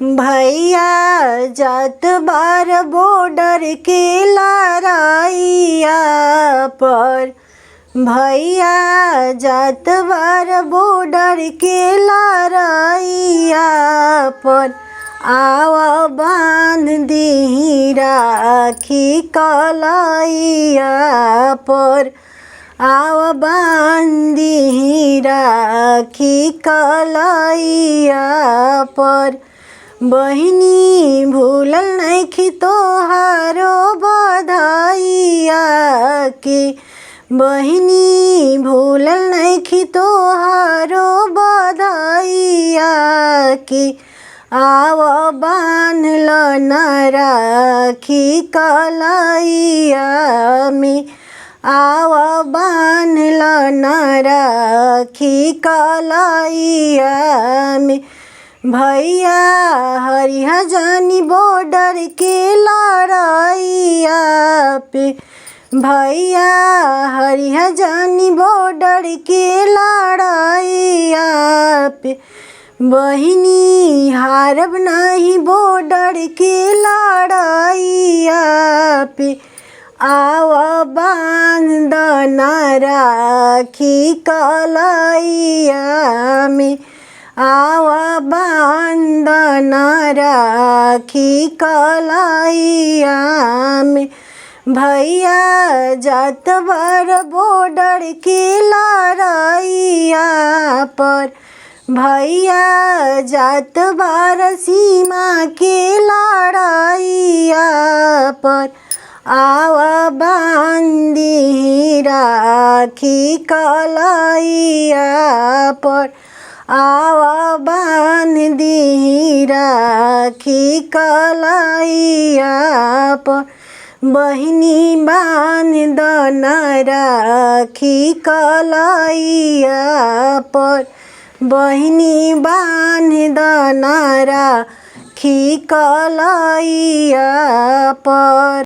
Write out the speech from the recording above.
भैया जात बार बॉर्डर के लड़ाइया पर, भैया जात बार बॉर्डर के लड़ाइया पर, आवा बांध दी राखी कलाइया पर, आवा बांध दी राखी कलाइया पर। बहिनी भूलल नइखी तोहारो बधाइया के, बहिनी भूलल नइखी तोहारो बधाइया के, आव बान्हल न राखी कलाइया में, आव बान्हल न राखी कलाइया में। भैया हरिहा जानी बॉर्डर के लड़ाइया पे, भैया हरिहा जानी बॉर्डर के लड़ाइया पे, बहिनी हारब नहीं बॉर्डर के लड़ाइया पे, आव बांध न राखी कलाइया में, आव बांध न राखी कलाइया में। भैया जात बार बॉर्डर के लड़ाइया पर, भैया जात बार सीमा के लड़ाइया पर, आव बांध दी राखी कलाइया पर, आव बांध दी राखी कलाइया पर। बहिनी बांध न राखी कलाइया पर, बहिनी बांध न राखी कलाइया पर।